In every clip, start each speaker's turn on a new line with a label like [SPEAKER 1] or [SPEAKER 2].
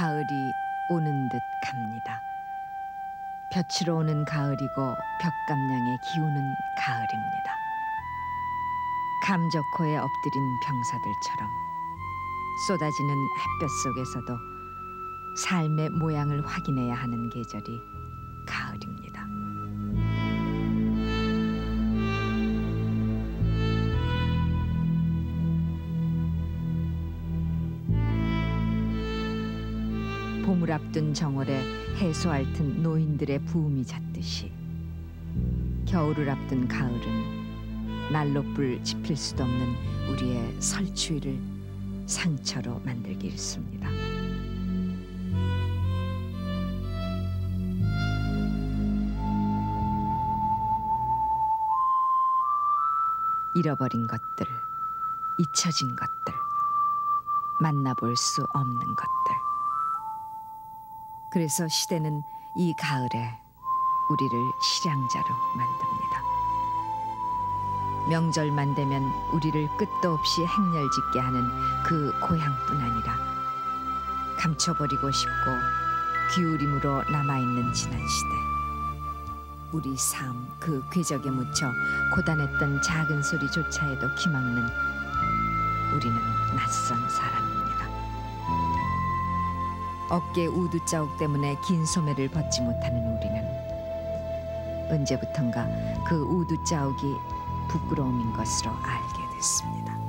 [SPEAKER 1] 가을이 오는 듯 갑니다. 볕으로 오는 가을이고 벽감량에 기우는 가을입니다. 감적호에 엎드린 병사들처럼 쏟아지는 햇볕 속에서도 삶의 모양을 확인해야 하는 계절이 가을입니다. 봄을 앞둔 정월에 해소할 튼 노인들의 부음이 잦듯이 겨울을 앞둔 가을은 날로 불 지필 수도 없는 우리의 설추위를 상처로 만들기 일쑤입니다. 잃어버린 것들, 잊혀진 것들, 만나볼 수 없는 것들. 그래서 시대는 이 가을에 우리를 실향자로 만듭니다. 명절만 되면 우리를 끝도 없이 행렬짓게 하는 그 고향뿐 아니라 감춰버리고 싶고 기울임으로 남아있는 지난 시대. 우리 삶 그 궤적에 묻혀 고단했던 작은 소리조차에도 기막는 우리는 낯선 사람입니다. 어깨 우두 자국 때문에 긴 소매를 벗지 못하는 우리는 언제부턴가 그 우두 자국이 부끄러움인 것으로 알게 됐습니다.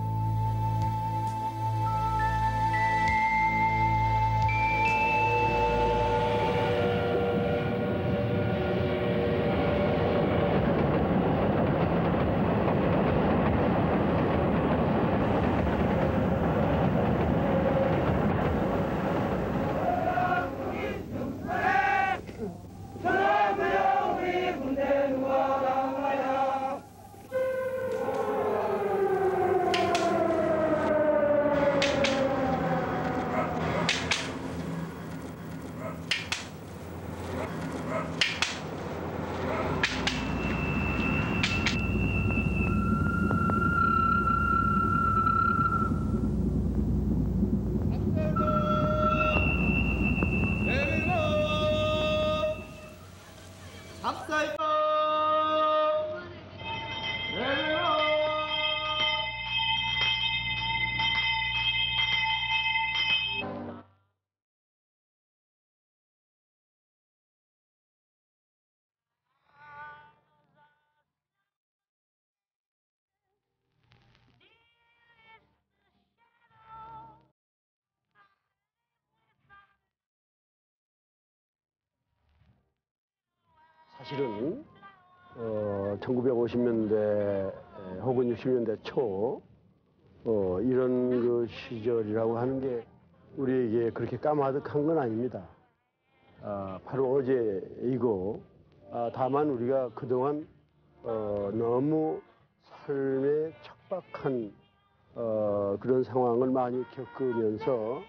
[SPEAKER 2] 사실은 1950년대 혹은 60년대 초 이런 그 시절이라고 하는 게 우리에게 그렇게 까마득한 건 아닙니다. 바로 어제이고 다만 우리가 그동안 너무 삶에 척박한 그런 상황을 많이 겪으면서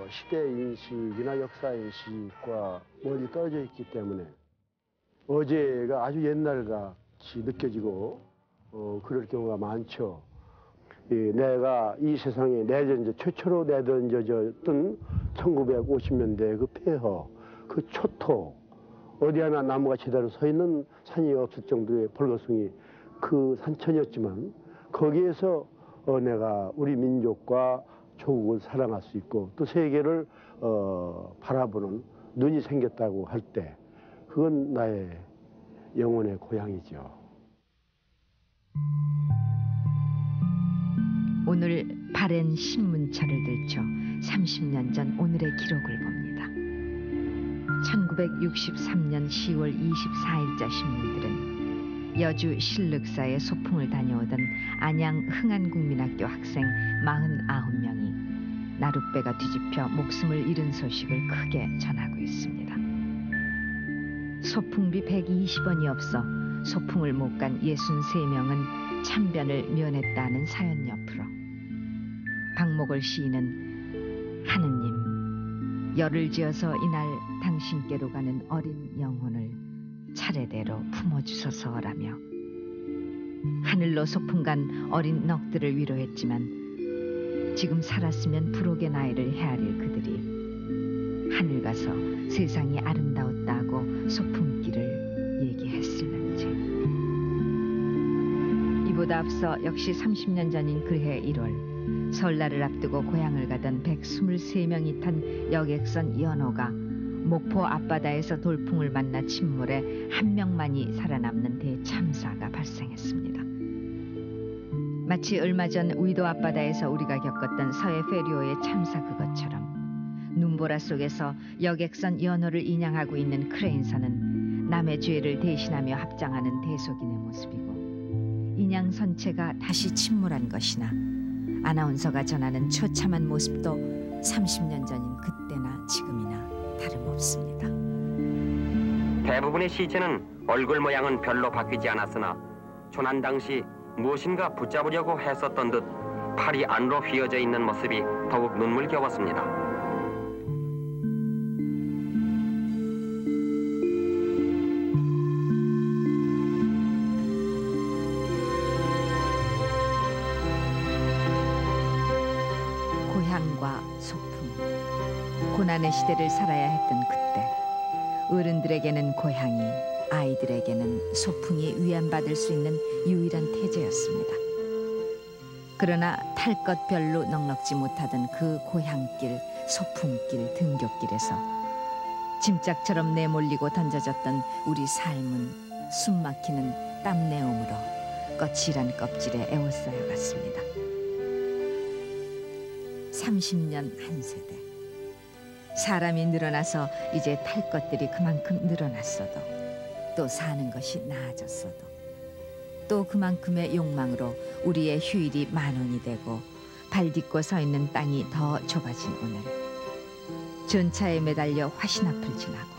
[SPEAKER 2] 시대인식이나 역사인식과 멀리 떨어져 있기 때문에 어제가 아주 옛날같이 느껴지고 그럴 경우가 많죠. 내가 이 세상에 최초로 내던져졌던 1950년대 그 폐허, 그 초토, 어디 하나 나무가 제대로 서 있는 산이 없을 정도의 벌거숭이 그 산천이었지만 거기에서 내가 우리 민족과 조국을 사랑할 수 있고 또 세계를 바라보는 눈이 생겼다고 할 때 그건 나의 영혼의 고향이죠.
[SPEAKER 1] 오늘 바랜 신문철을 들춰 30년 전 오늘의 기록을 봅니다. 1963년 10월 24일자 신문들은 여주 신륵사의 소풍을 다녀오던 안양 흥안국민학교 학생 49명이 나룻배가 뒤집혀 목숨을 잃은 소식을 크게 전하고 있습니다. 소풍비 120원이 없어 소풍을 못 간 63명은 참변을 면했다는 사연 옆으로 박목월 시인은 하느님 열을 지어서 이날 당신께로 가는 어린 영혼을 차례대로 품어주소서라며 하늘로 소풍 간 어린 넋들을 위로했지만 지금 살았으면 불혹의 나이를 헤아릴 그들이 하늘 가서 세상이 아름다웠다고 소풍길을 얘기했을는지. 이보다 앞서 역시 30년 전인 그해 1월 설날을 앞두고 고향을 가던 123명이 탄 여객선 연호가 목포 앞바다에서 돌풍을 만나 침몰해 한 명만이 살아남는 대참사가 발생했습니다. 마치 얼마 전 위도 앞바다에서 우리가 겪었던 서해 페리오의 참사 그것처럼 눈보라 속에서 여객선 연호를 인양하고 있는 크레인선은 남의 죄를 대신하며 합장하는 대속인의 모습이고 인양 선체가 다시 침몰한 것이나 아나운서가 전하는 처참한 모습도 30년 전인 그때나 지금이나 다름없습니다.
[SPEAKER 3] 대부분의 시체는 얼굴 모양은 별로 바뀌지 않았으나 조난 당시 무엇인가 붙잡으려고 했었던 듯 팔이 안으로 휘어져 있는 모습이 더욱 눈물겨웠습니다.
[SPEAKER 1] 고향과 소풍, 고난의 시대를 살아야 했던 그때 어른들에게는 고향이, 아이들에게는 소풍이 위안받을 수 있는 유일한 태제였습니다. 그러나 탈 것 별로 넉넉지 못하던 그 고향길, 소풍길, 등굣길에서 짐짝처럼 내몰리고 던져졌던 우리 삶은 숨막히는 땀내음으로 거칠한 껍질에 에워싸여 갔습니다. 30년 한 세대. 사람이 늘어나서 이제 탈 것들이 그만큼 늘어났어도 또 사는 것이 나아졌어도 또 그만큼의 욕망으로 우리의 휴일이 만원이 되고 발 딛고 서 있는 땅이 더 좁아진 오늘 전차에 매달려 화신 앞을 지나고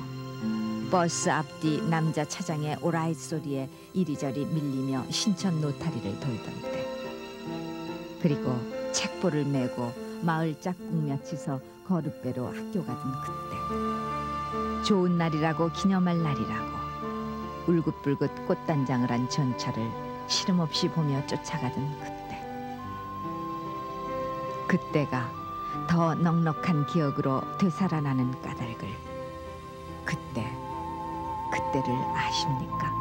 [SPEAKER 1] 버스 앞뒤 남자 차장의 오라잇 소리에 이리저리 밀리며 신천 노타리를 돌던 때 그리고 책보를 메고 마을 짝꿍 몇이서 거룻배로 학교 가던 그때 좋은 날이라고 기념할 날이라고 울긋불긋 꽃단장을 한 전차를 시름없이 보며 쫓아가던 그때가 더 넉넉한 기억으로 되살아나는 까닭을 그때를 아십니까?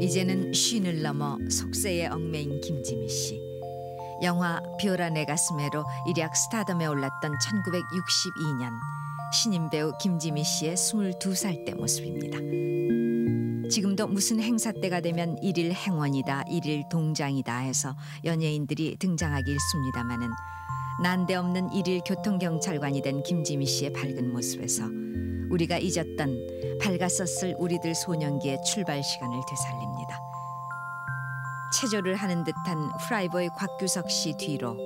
[SPEAKER 1] 이제는 쉰을 넘어 속세에 얽매인 김지미 씨. 영화 별 내 가슴에로 일약 스타덤에 올랐던 1962년 신인 배우 김지미 씨의 22살 때 모습입니다. 지금도 무슨 행사 때가 되면 일일 행원이다, 일일 동장이다 해서 연예인들이 등장하기 일쑤입니다마는 난데없는 일일 교통경찰관이 된 김지미 씨의 밝은 모습에서 우리가 잊었던 밝았었을 우리들 소년기의 출발 시간을 되살립니다. 체조를 하는 듯한 프라이버의 곽규석 씨 뒤로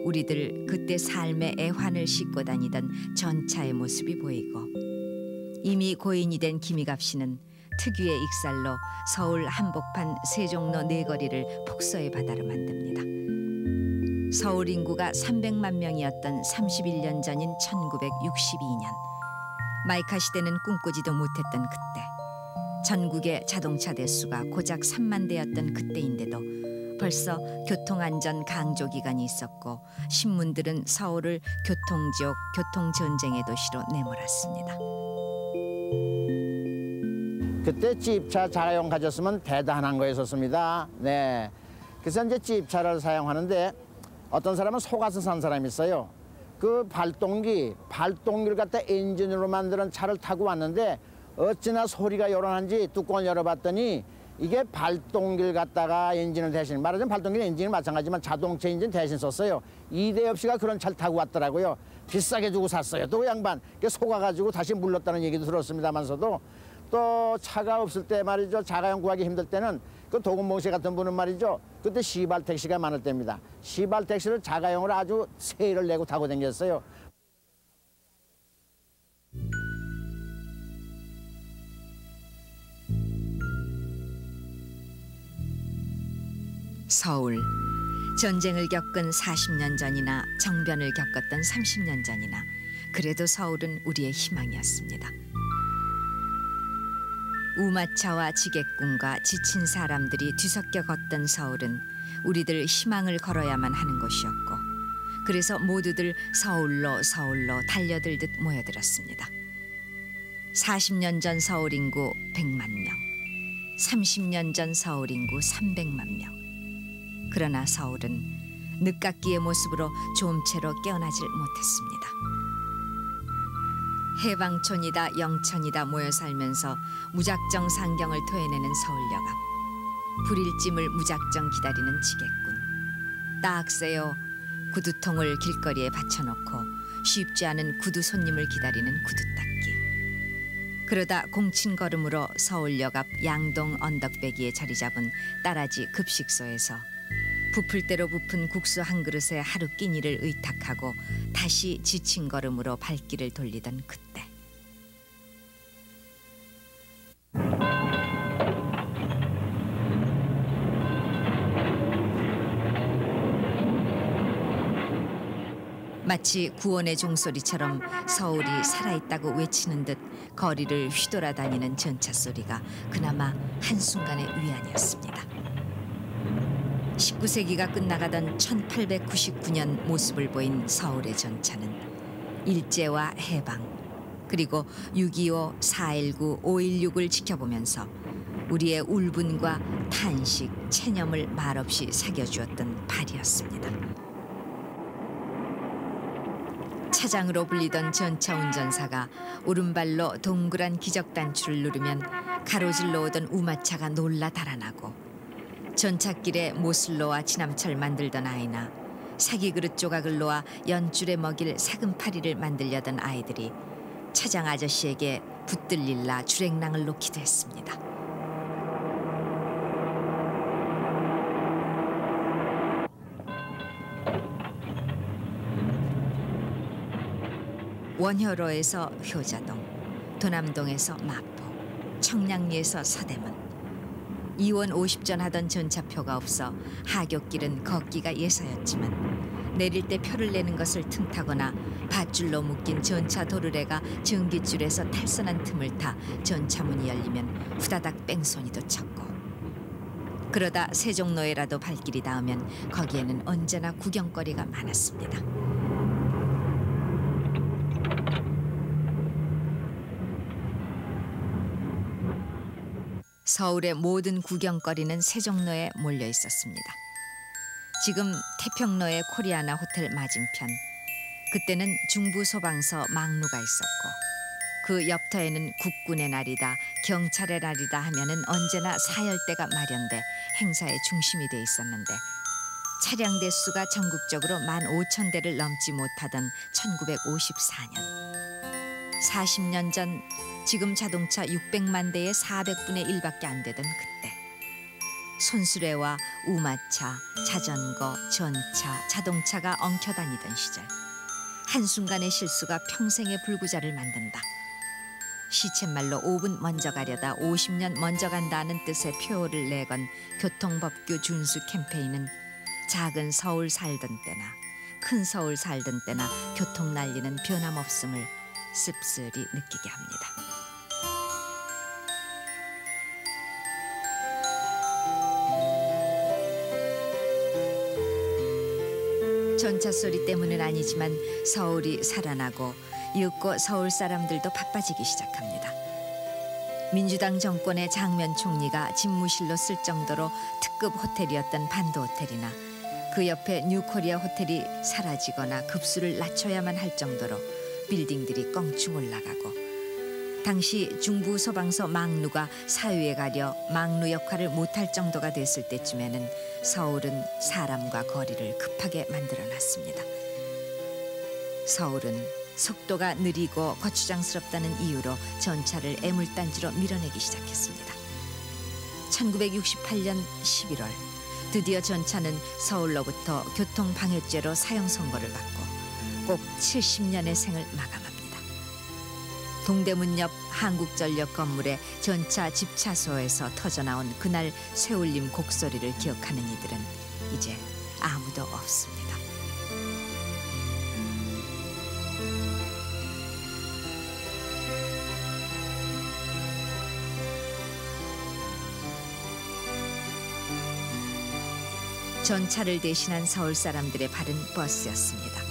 [SPEAKER 1] 우리들 그때 삶의 애환을 싣고 다니던 전차의 모습이 보이고 이미 고인이 된 김희갑 씨는 특유의 익살로 서울 한복판 세종로 네거리를 폭소의 바다로 만듭니다. 서울 인구가 300만 명이었던 31년 전인 1962년 마이카 시대는 꿈꾸지도 못했던 그때 전국의 자동차 대수가 고작 3만 대였던 그때인데도 벌써 교통안전 강조 기간이 있었고 신문들은 서울을 교통지옥, 교통전쟁의 도시로 내몰았습니다.
[SPEAKER 4] 그때 집차 자가용 가졌으면 대단한 거였었습니다. 네, 그래서 이제 집차를 사용하는데 어떤 사람은 속아서 산 사람이 있어요. 그 발동기를 갖다 엔진으로 만드는 차를 타고 왔는데 어찌나 소리가 요란한지 뚜껑을 열어봤더니 이게 발동기를 갖다가 엔진을 대신 말하자면 발동기는 엔진이 마찬가지지만 자동차 엔진 대신 썼어요. 이대엽 씨가 그런 차를 타고 왔더라고요. 비싸게 주고 샀어요. 또 그 양반 속아가지고 다시 물렀다는 얘기도 들었습니다만서도 또 차가 없을 때 말이죠. 자가용 구하기 힘들 때는 그 도금봉 씨 같은 분은 말이죠. 그때 시발 택시가 많을 때입니다. 시발 택시를 자가용으로 아주 세일을 내고 타고 다녔어요.
[SPEAKER 1] 서울 전쟁을 겪은 40년 전이나 정변을 겪었던 30년 전이나 그래도 서울은 우리의 희망이었습니다. 우마차와 지객꾼과 지친 사람들이 뒤섞여 걷던 서울은 우리들 희망을 걸어야만 하는 곳이었고, 그래서 모두들 서울로 달려들듯 모여들었습니다. 40년 전 서울 인구 100만 명, 30년 전 서울 인구 300만 명. 그러나 서울은 늦깎이의 모습으로 좀채로 깨어나질 못했습니다. 해방촌이다 영천이다 모여 살면서 무작정 상경을 토해내는 서울역 앞, 불일짐을 무작정 기다리는 지객꾼, 딱새요 구두통을 길거리에 받쳐놓고 쉽지 않은 구두 손님을 기다리는 구두닦기. 그러다 공친 걸음으로 서울역 앞 양동 언덕배기에 자리 잡은 따라지 급식소에서 부풀 대로 부푼 국수 한 그릇에 하루 끼니를 의탁하고 다시 지친 걸음으로 발길을 돌리던 그때, 마치 구원의 종소리처럼 서울이 살아있다고 외치는 듯 거리를 휘돌아다니는 전차 소리가 그나마 한순간의 위안이었습니다. 19세기가 끝나가던 1899년 모습을 보인 서울의 전차는 일제와 해방, 그리고 6.25, 4.19, 5.16을 지켜보면서 우리의 울분과 탄식, 체념을 말없이 새겨주었던 발이었습니다. 차장으로 불리던 전차 운전사가 오른발로 동그란 기적단추를 누르면 가로질러 오던 우마차가 놀라 달아나고, 전찻길에 모슬로와 지남철 만들던 아이나 사기그릇 조각을 놓아 연줄에 먹일 사금파리를 만들려던 아이들이 차장 아저씨에게 붙들릴라 주랭랑을 놓기도 했습니다. 원효로에서 효자동, 도남동에서 마포, 청량리에서 서대문. 이원 50전 하던 전차표가 없어 하굣길은 걷기가 예사였지만 내릴 때 표를 내는 것을 틈타거나 밧줄로 묶인 전차 도르래가 전깃줄에서 탈선한 틈을 타 전차문이 열리면 후다닥 뺑소니도 쳤고, 그러다 세종로에라도 발길이 닿으면 거기에는 언제나 구경거리가 많았습니다. 서울의 모든 구경거리는 세종로에 몰려 있었습니다. 지금 태평로의 코리아나 호텔 맞은편, 그때는 중부소방서 막루가 있었고, 그 옆터에는 국군의 날이다, 경찰의 날이다 하면은 언제나 사열대가 마련돼 행사의 중심이 돼 있었는데, 차량 대수가 전국적으로 15,000대를 넘지 못하던 1954년. 40년 전 지금 자동차 600만 대의 400분의 1밖에 안 되던 그때, 손수레와 우마차, 자전거, 전차, 자동차가 엉켜다니던 시절, 한순간의 실수가 평생의 불구자를 만든다. 시쳇말로 5분 먼저 가려다 50년 먼저 간다는 뜻의 표어를 내건 교통법규 준수 캠페인은 작은 서울 살던 때나 큰 서울 살던 때나 교통 난리는 변함없음을 씁쓸히 느끼게 합니다. 전차 소리 때문은 아니지만 서울이 살아나고 이윽고 서울 사람들도 바빠지기 시작합니다. 민주당 정권의 장면 총리가 집무실로 쓸 정도로 특급 호텔이었던 반도 호텔이나 그 옆에 뉴코리아 호텔이 사라지거나 급수를 낮춰야만 할 정도로 빌딩들이 껑충 올라가고, 당시 중부소방서 막루가 사유에 가려 막루 역할을 못할 정도가 됐을 때쯤에는 서울은 사람과 거리를 급하게 만들어놨습니다. 서울은 속도가 느리고 거추장스럽다는 이유로 전차를 애물단지로 밀어내기 시작했습니다. 1968년 11월 드디어 전차는 서울로부터 교통방해죄로 사형 선고를 받고 꼭 70년의 생을 마감합니다. 동대문 옆 한국전력 건물의 전차 집차소에서 터져나온 그날 쇠울림 곡소리를 기억하는 이들은 이제 아무도 없습니다. 전차를 대신한 서울 사람들의 발은 버스였습니다.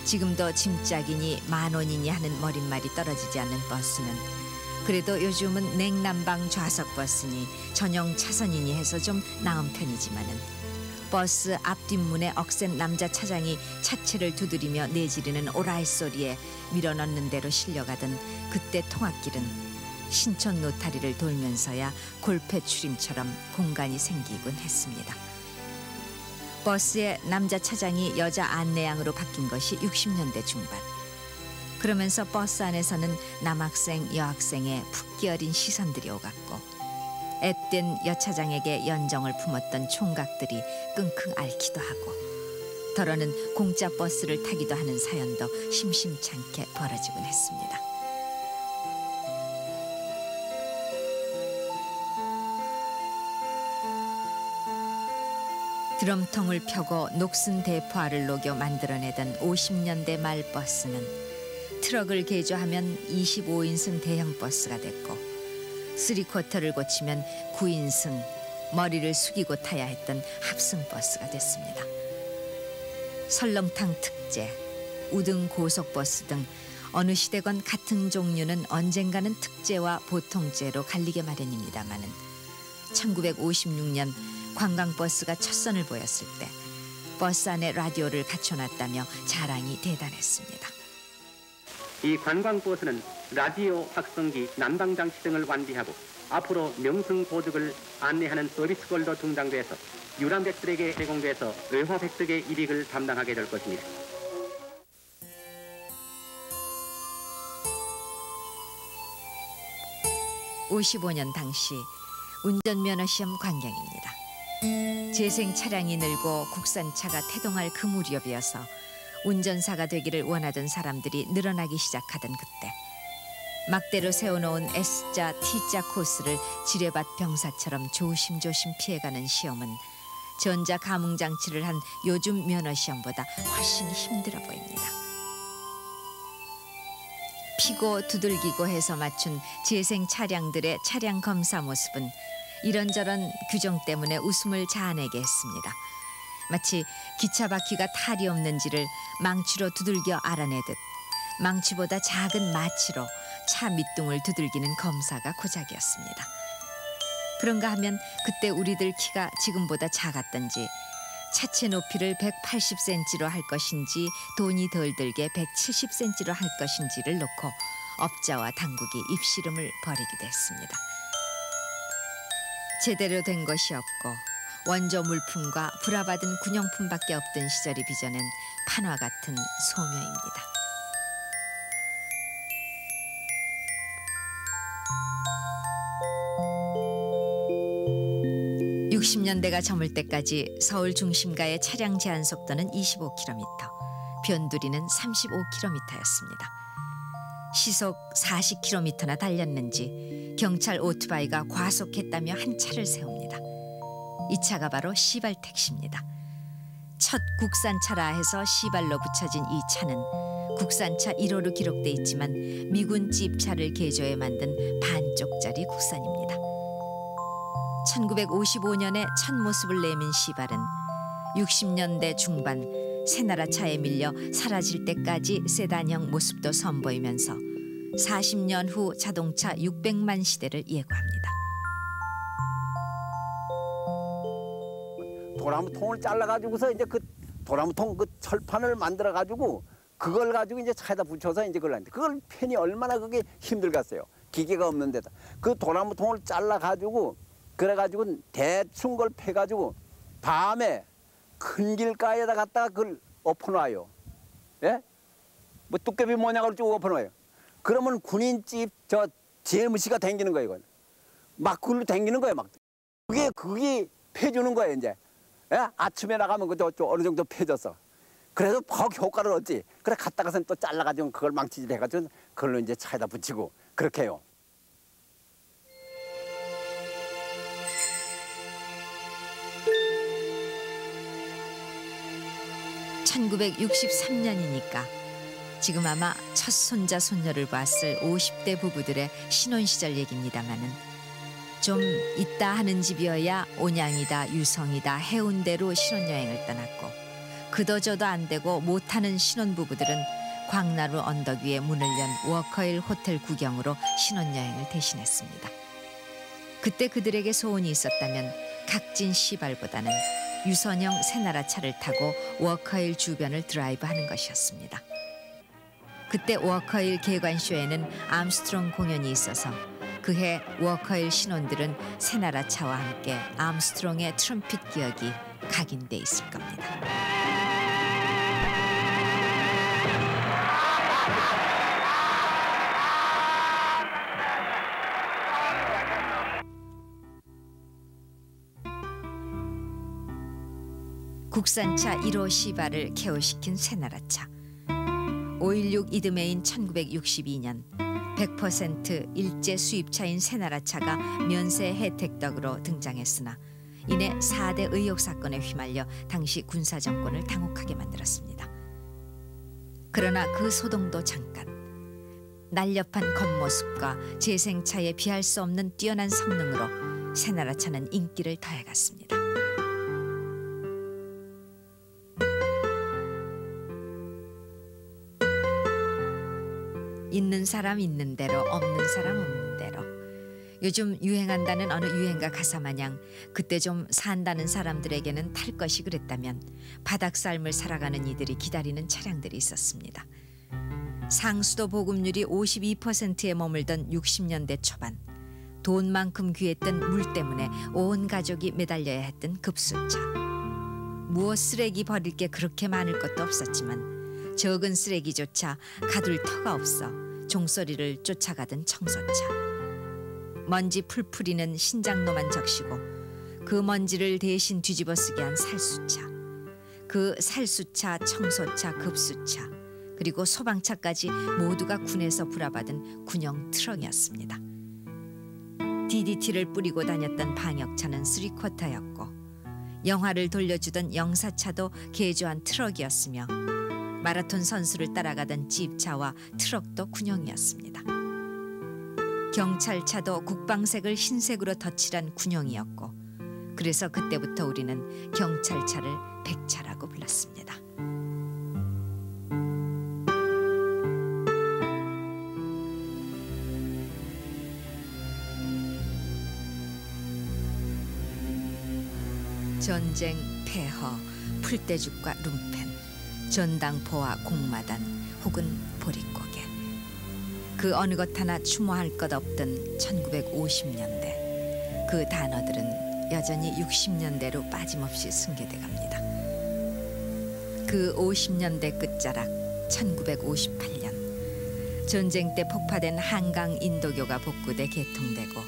[SPEAKER 1] 지금도 짐짝이니 10,000원이니 하는 머릿말이 떨어지지 않는 버스는 그래도 요즘은 냉난방 좌석 버스니 전용 차선이니 해서 좀 나은 편이지만은 버스 앞뒷문에 억센 남자 차장이 차체를 두드리며 내지르는 오라이 소리에 밀어넣는 대로 실려가던 그때 통학길은 신촌 노타리를 돌면서야 골패 출임처럼 공간이 생기곤 했습니다. 버스에 남자 차장이 여자 안내양으로 바뀐 것이 60년대 중반. 그러면서 버스 안에서는 남학생, 여학생의 풋기 어린 시선들이 오갔고 앳된 여차장에게 연정을 품었던 총각들이 끙끙 앓기도 하고 더러는 공짜 버스를 타기도 하는 사연도 심심찮게 벌어지곤 했습니다. 드럼통을 펴고 녹슨 대포알을 녹여 만들어내던 50년대 말 버스는 트럭을 개조하면 25인승 대형 버스가 됐고 3쿼터를 고치면 9인승 머리를 숙이고 타야 했던 합승 버스가 됐습니다. 설렁탕 특제, 우등 고속버스 등 어느 시대건 같은 종류는 언젠가는 특제와 보통제로 갈리게 마련입니다마는 1956년 관광버스가 첫 선을 보였을 때 버스 안에 라디오를 갖춰놨다며 자랑이 대단했습니다.
[SPEAKER 5] 이 관광버스는 라디오 확성기, 난방장치 등을 완비하고 앞으로 명승보득을 안내하는 서비스걸로 등장돼서 유람객들에게 제공돼서 외화백득의 이익을 담당하게 될 것입니다.
[SPEAKER 1] (55년) 당시 운전면허 시험 광경입니다. 재생 차량이 늘고 국산차가 태동할 그 무렵이어서 운전사가 되기를 원하던 사람들이 늘어나기 시작하던 그때 막대로 세워놓은 S자, T자 코스를 지뢰밭 병사처럼 조심조심 피해가는 시험은 전자 감응장치를 한 요즘 면허시험보다 훨씬 힘들어 보입니다. 피고 두들기고 해서 맞춘 재생 차량들의 차량 검사 모습은 이런저런 규정 때문에 웃음을 자아내게 했습니다. 마치 기차 바퀴가 탈이 없는지를 망치로 두들겨 알아내듯 망치보다 작은 마치로 차 밑둥을 두들기는 검사가 고작이었습니다. 그런가 하면 그때 우리들 키가 지금보다 작았던지 차체 높이를 180cm로 할 것인지 돈이 덜 들게 170cm로 할 것인지를 놓고 업자와 당국이 입씨름을 벌이기도 했습니다. 제대로 된 것이 없고 원조 물품과 불화받은 군용품밖에 없던 시절이 빚어낸 판화 같은 소묘입니다. 60년대가 저물 때까지 서울 중심가의 차량 제한 속도는 25km, 변두리는 35km였습니다. 시속 40km나 달렸는지 경찰 오토바이가 과속했다며 한 차를 세웁니다. 이 차가 바로 시발 택시입니다. 첫 국산차라 해서 시발로 붙여진 이 차는 국산차 1호로 기록돼 있지만 미군 찝차를 개조해 만든 반쪽짜리 국산입니다. 1955년에 첫 모습을 내민 시발은 60년대 중반 새나라 차에 밀려 사라질 때까지 세단형 모습도 선보이면서 40년 후 자동차 600만 시대를 예고합니다.
[SPEAKER 6] 도나무통을 잘라가지고서 이제 그 도나무통 그 철판을 만들어가지고 그걸 가지고 이제 차에다 붙여서 이제 그걸 하는데 그걸 편이 얼마나 그게 힘들겠어요. 기계가 없는 데다. 그 도나무통을 잘라가지고 그래가지고 대충 걸 패가지고 밤에 큰 길가에다 갖다가 그걸 엎어놔요. 예? 뭐 뚝배비 모양으로 쭉 엎어놔요. 그러면 군인집 저 제무시가 댕기는 거예요. 이건. 막 그걸로 댕기는 거예요. 막. 그게 패주는 거예요. 이제. 예? 아침에 나가면 그저 어느 정도 패졌어. 그래서 퍽 효과를 얻지. 그래 갔다가선 또 잘라가지고 그걸 망치질 해가지고 그걸로 이제 차에다 붙이고 그렇게 해요.
[SPEAKER 1] 1963년이니까 지금 아마 첫 손자 손녀를 봤을 50대 부부들의 신혼 시절 얘기입니다마는 좀 있다 하는 집이어야 온양이다 유성이다 해운대로 신혼여행을 떠났고 그도저도 안 되고 못하는 신혼부부들은 광나루 언덕 위에 문을 연 워커힐 호텔 구경으로 신혼여행을 대신했습니다. 그때 그들에게 소원이 있었다면 각진 시발보다는 유선형 새나라 차를 타고 워커힐 주변을 드라이브하는 것이었습니다. 그때 워커힐 개관쇼에는 암스트롱 공연이 있어서 그해 워커힐 신혼들은 새나라 차와 함께 암스트롱의 트럼핏 기억이 각인돼 있을 겁니다. 국산차 1호 시바를 케어시킨 새나라차. 5.16 이듬해인 1962년 100% 일제 수입차인 새나라차가 면세 혜택 덕으로 등장했으나 이내 4대 의혹 사건에 휘말려 당시 군사정권을 당혹하게 만들었습니다. 그러나 그 소동도 잠깐. 날렵한 겉모습과 재생차에 비할 수 없는 뛰어난 성능으로 새나라차는 인기를 더해갔습니다. 있는 사람 있는 대로 없는 사람 없는 대로 요즘 유행한다는 어느 유행가 가사 마냥 그때 좀 산다는 사람들에게는 탈 것이 그랬다면 바닥삶을 살아가는 이들이 기다리는 차량들이 있었습니다. 상수도 보급률이 52%에 머물던 60년대 초반 돈만큼 귀했던 물 때문에 온 가족이 매달려야 했던 급수차. 무엇 쓰레기 버릴 게 그렇게 많을 것도 없었지만 적은 쓰레기조차 가둘 터가 없어 종소리를 쫓아가던 청소차. 먼지 풀풀이는 신장로만 적시고 그 먼지를 대신 뒤집어 쓰게 한 살수차. 그 살수차, 청소차, 급수차 그리고 소방차까지 모두가 군에서 불화받은 군용 트럭이었습니다. DDT를 뿌리고 다녔던 방역차는 3쿼터였고 영화를 돌려주던 영사차도 개조한 트럭이었으며 마라톤 선수를 따라가던 집차와 트럭도 군용이었습니다. 경찰차도 국방색을 흰색으로 덧칠한 군용이었고 그래서 그때부터 우리는 경찰차를 백차라고 불렀습니다. 전쟁, 폐허, 풀떼죽과 룸펜, 전당포와 공마단 혹은 보릿고개. 그 어느 것 하나 추모할 것 없던 1950년대. 그 단어들은 여전히 60년대로 빠짐없이 승계돼 갑니다. 그 50년대 끝자락 1958년 전쟁 때 폭파된 한강 인도교가 복구돼 개통되고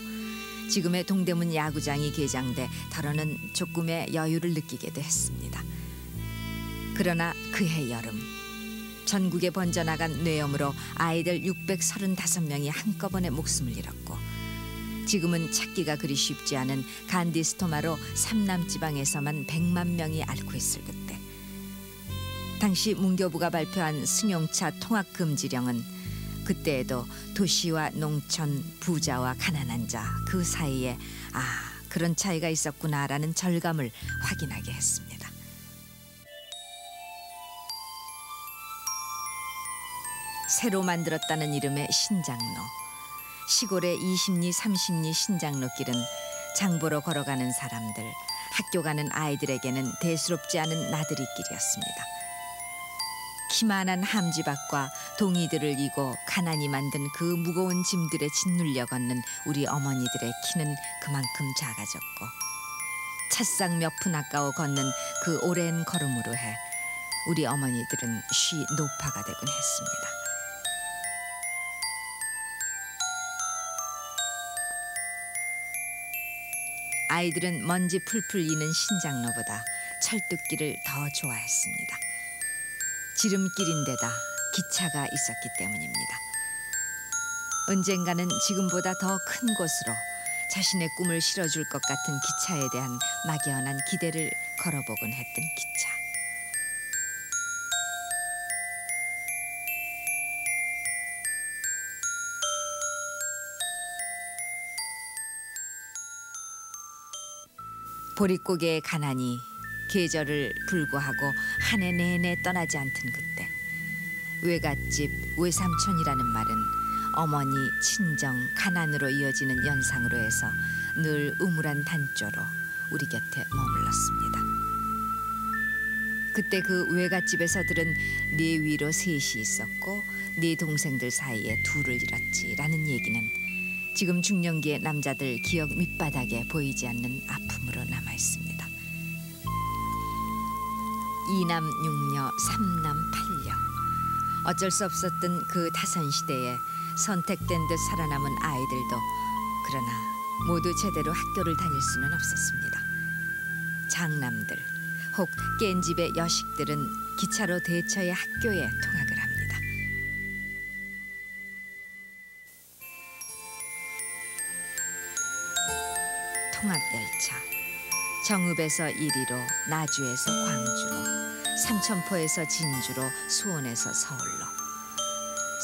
[SPEAKER 1] 지금의 동대문 야구장이 개장돼 더러는 조금의 여유를 느끼게도 했습니다. 그러나 그해 여름 전국에 번져나간 뇌염으로 아이들 635명이 한꺼번에 목숨을 잃었고 지금은 찾기가 그리 쉽지 않은 간디스토마로 삼남지방에서만 100만 명이 앓고 있을 그때 당시 문교부가 발표한 승용차 통학금지령은 그때에도 도시와 농촌, 부자와 가난한 자 그 사이에 그런 차이가 있었구나라는 절감을 확인하게 했습니다. 새로 만들었다는 이름의 신장로. 시골의 20리, 30리 신장로길은 장보러 걸어가는 사람들, 학교 가는 아이들에게는 대수롭지 않은 나들이 길이었습니다. 키만한 함지박과 동이들을 이고 가난이 만든 그 무거운 짐들에 짓눌려 걷는 우리 어머니들의 키는 그만큼 작아졌고 찻상 몇 푼 아까워 걷는 그 오랜 걸음으로 해 우리 어머니들은 쉬 노파가 되곤 했습니다. 아이들은 먼지 풀풀 이는 신장로보다 철뚝길을 더 좋아했습니다. 지름길인데다 기차가 있었기 때문입니다. 언젠가는 지금보다 더 큰 곳으로 자신의 꿈을 실어줄 것 같은 기차에 대한 막연한 기대를 걸어보곤 했던 기차. 보릿고개의 가난이 계절을 불구하고 한 해 내내 떠나지 않던 그때 외갓집 외삼촌이라는 말은 어머니 친정 가난으로 이어지는 연상으로 해서 늘 우물한 단조로 우리 곁에 머물렀습니다. 그때 그 외갓집에서 들은 네 위로 셋이 있었고 네 동생들 사이에 둘을 잃었지라는 얘기는 지금 중년기의 남자들 기억 밑바닥에 보이지 않는 아픔으로 남아 있습니다. 2남 6녀 3남 8녀 어쩔 수 없었던 그 타선시대에 선택된 듯 살아남은 아이들도 그러나 모두 제대로 학교를 다닐 수는 없었습니다. 장남들 혹 깬 집의 여식들은 기차로 대처의 학교에 통학을 합니다. 통학열차 정읍에서 이리로, 나주에서 광주로, 삼천포에서 진주로, 수원에서 서울로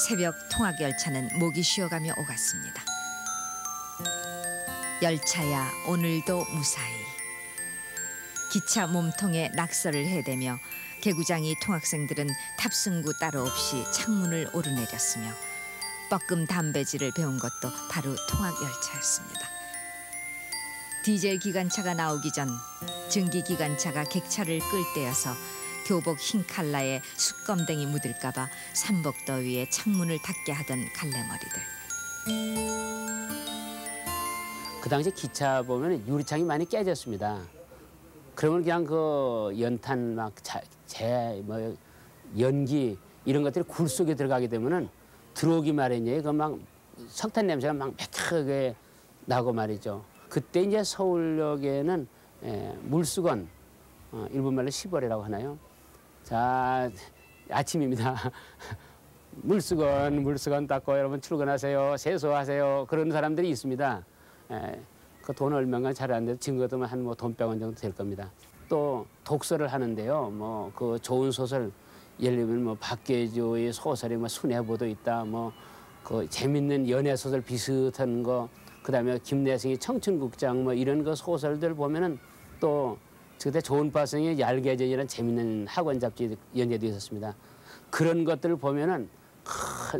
[SPEAKER 1] 새벽 통학열차는 목이 쉬어가며 오갔습니다. 열차야 오늘도 무사히. 기차 몸통에 낙서를 해대며 개구장이 통학생들은 탑승구 따로 없이 창문을 오르내렸으며 뻐끔 담배질을 배운 것도 바로 통학열차였습니다. 디젤 기관차가 나오기 전 증기 기관차가 객차를 끌 때여서 교복 흰 칼라에 숯검댕이 묻을까 봐 삼복더위에 창문을 닫게 하던 갈래머리들.
[SPEAKER 7] 그 당시 기차 보면 유리창이 많이 깨졌습니다. 그러면 그냥 그 연탄 막 뭐 연기 이런 것들이 굴 속에 들어가게 되면은 들어오기 마련이에요. 그 막 석탄 냄새가 막 매캐하게 나고 말이죠. 그때 이제 서울역에는 물수건, 일본말로 시벌이라고 하나요? 자, 아침입니다. 물수건 닦고 여러분 출근하세요, 세수하세요. 그런 사람들이 있습니다. 그 돈 얼마가 잘 안 돼도 증거도 한 뭐 돈 100원 정도 될 겁니다. 또 독서를 하는데요. 뭐 그 좋은 소설, 예를 들면 뭐 박계주의 소설에 뭐 순애보도 있다. 뭐 그 재밌는 연애 소설 비슷한 거, 그다음에 김내성의 청춘국장 뭐 이런 거 소설들 보면은 또 그때 좋은 발성의 얄개전이라는 재밌는 학원 잡지 연재도 있었습니다. 그런 것들을 보면은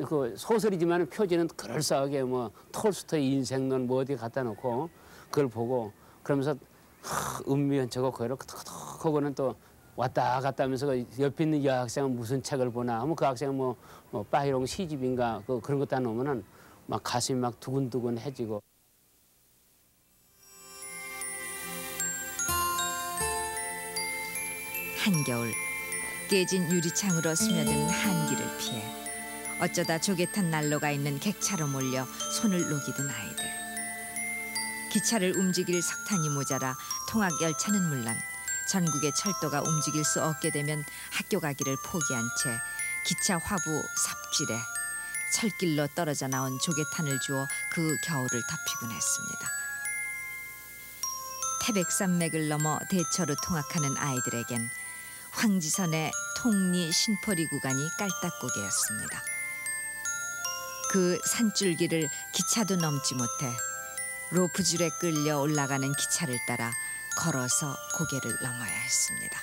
[SPEAKER 7] 그 소설이지만 표지는 그럴싸하게 뭐 톨스토이 인생론 뭐 어디 갖다 놓고 그걸 보고 그러면서 음미연처고 그거를 그거는 또 왔다 갔다 하면서 그 옆에 있는 여학생은 무슨 책을 보나 하면 그 학생은 뭐 빠이롱 시집인가 그런 것도 안 오면은 막 가슴이 막 두근두근해지고.
[SPEAKER 1] 한겨울 깨진 유리창으로 스며드는 한기를 피해 어쩌다 조개 탄 난로가 있는 객차로 몰려 손을 녹이던 아이들. 기차를 움직일 석탄이 모자라 통학열차는 물론 전국의 철도가 움직일 수 없게 되면 학교 가기를 포기한 채 기차 화부 삽질에 철길로 떨어져 나온 조개탄을 주어 그 겨울을 덮이곤 했습니다. 태백산맥을 넘어 대처로 통학하는 아이들에겐 황지선의 통리 신포리 구간이 깔딱고개였습니다. 그 산줄기를 기차도 넘지 못해 로프줄에 끌려 올라가는 기차를 따라 걸어서 고개를 넘어야 했습니다.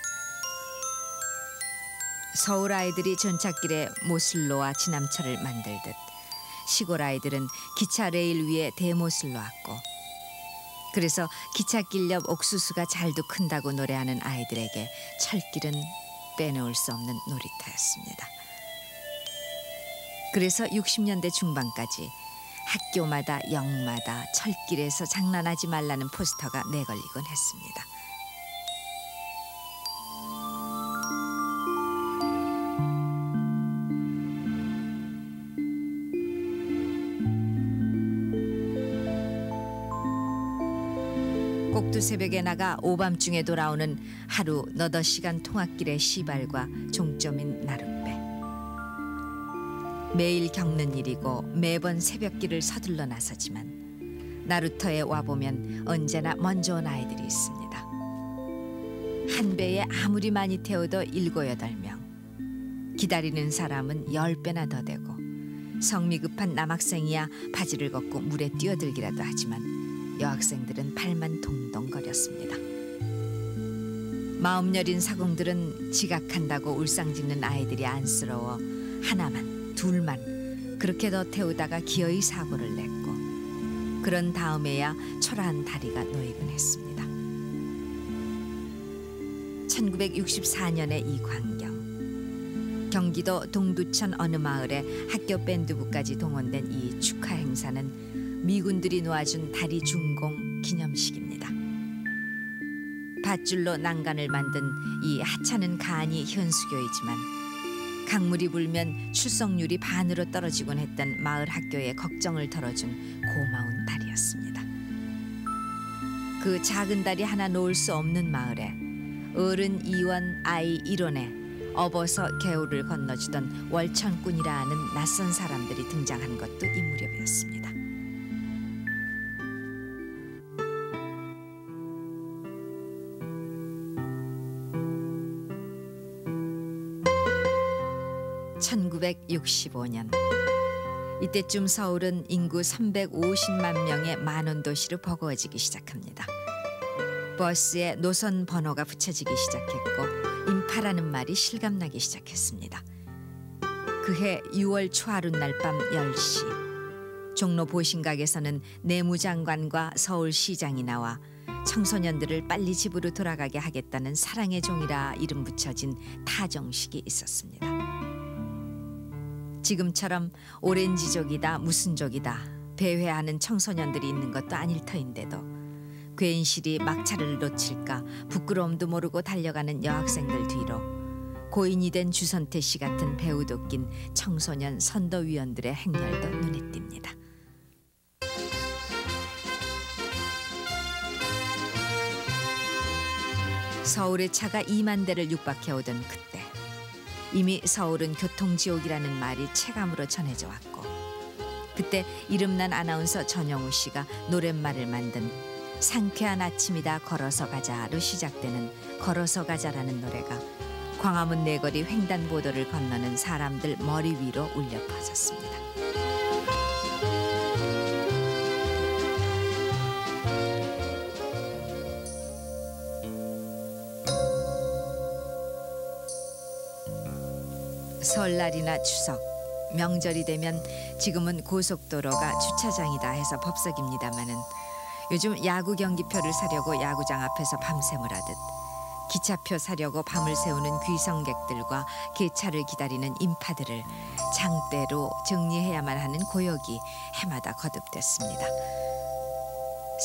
[SPEAKER 1] 서울 아이들이 전찻길에 모슬로와 지남철을 만들듯 시골 아이들은 기차 레일 위에 대못을 놓았고, 그래서 기찻길 옆 옥수수가 잘도 큰다고 노래하는 아이들에게 철길은 빼놓을 수 없는 놀이터였습니다. 그래서 60년대 중반까지 학교마다 역마다 철길에서 장난하지 말라는 포스터가 내걸리곤 했습니다. 꼭두 새벽에 나가 오밤중에 돌아오는 하루 너댓 시간 통학길의 시발과 종점인 나룻배. 매일 겪는 일이고 매번 새벽길을 서둘러 나서지만 나루터에 와보면 언제나 먼저 온 아이들이 있습니다. 한 배에 아무리 많이 태워도 7, 8명. 기다리는 사람은 10배나 더 되고 성미 급한 남학생이야 바지를 걷고 물에 뛰어들기라도 하지만 여학생들은 발만 동동거렸습니다. 마음 여린 사공들은 지각한다고 울상짓는 아이들이 안쓰러워 하나만 둘만 그렇게 더 태우다가 기어이 사고를 냈고 그런 다음에야 초라한 다리가 놓이곤 했습니다. 1964년의 이 광경. 경기도 동두천 어느 마을에 학교 밴드부까지 동원된 이 축하 행사는 미군들이 놓아준 다리 준공 기념식입니다. 밧줄로 난간을 만든 이 하찮은 간이 현수교이지만 강물이 불면 출석률이 반으로 떨어지곤 했던 마을 학교의 걱정을 덜어준 고마운 다리였습니다. 그 작은 다리 하나 놓을 수 없는 마을에 어른 2원 아이 1원에 업어서 개울을 건너주던 월천꾼이라 하는 낯선 사람들이 등장한 것도 이 무렵이었습니다. (1965년) 이때쯤 서울은 인구 350만 명의 만원도시로 버거워지기 시작합니다. 버스에 노선 번호가 붙여지기 시작했고 인파라는 말이 실감나기 시작했습니다. 그해 6월 초하룻날 밤 10시 종로 보신각에서는 내무장관과 서울시장이 나와 청소년들을 빨리 집으로 돌아가게 하겠다는 사랑의 종이라 이름 붙여진 타종식이 있었습니다. 지금처럼 오렌지족이다 무슨 족이다 배회하는 청소년들이 있는 것도 아닐 터인데도 괜시리 막차를 놓칠까 부끄러움도 모르고 달려가는 여학생들 뒤로 고인이 된 주선태 씨 같은 배우도 낀 청소년 선도위원들의 행렬도 눈에 띕니다. 서울의 차가 2만 대를 육박해오던 그때 이미 서울은 교통지옥이라는 말이 체감으로 전해져 왔고 그때 이름난 아나운서 전영우 씨가 노랫말을 만든 상쾌한 아침이다 걸어서 가자로 시작되는 걸어서 가자라는 노래가 광화문 내거리 횡단보도를 건너는 사람들 머리 위로 울려 퍼졌습니다. 설날이나 추석, 명절이 되면 지금은 고속도로가 주차장이다 해서 법석입니다마는 요즘 야구 경기표를 사려고 야구장 앞에서 밤샘을 하듯 기차표 사려고 밤을 새우는 귀성객들과 개차를 기다리는 인파들을 장대로 정리해야만 하는 고역이 해마다 거듭됐습니다.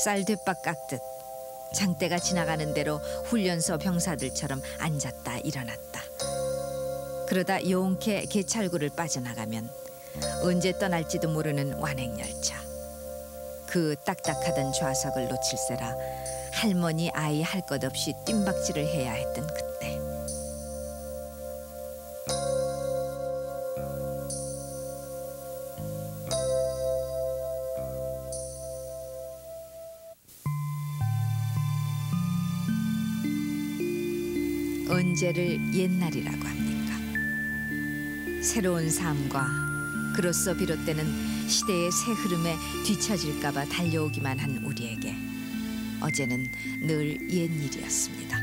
[SPEAKER 1] 쌀뒷밥 깎듯 장대가 지나가는 대로 훈련소 병사들처럼 앉았다 일어났다. 그러다 용케 개찰구를 빠져나가면 언제 떠날지도 모르는 완행열차. 그 딱딱하던 좌석을 놓칠세라 할머니 아이 할 것 없이 뜀박질을 해야 했던 그때. 언제를 옛날이라고 합니까? 새로운 삶과 그로써 비롯되는 시대의 새 흐름에 뒤처질까 봐 달려오기만 한 우리에게 어제는 늘 옛일이었습니다.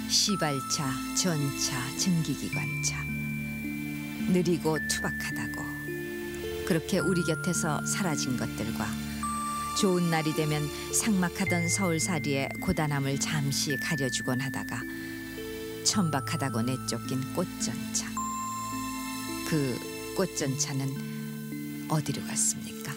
[SPEAKER 1] 시발차, 전차, 증기기관차 느리고 투박하다고 그렇게 우리 곁에서 사라진 것들과 좋은 날이 되면 삭막하던 서울살이의 고단함을 잠시 가려주곤 하다가 천박하다고 내쫓긴 꽃전차. 그 꽃전차는 어디로 갔습니까?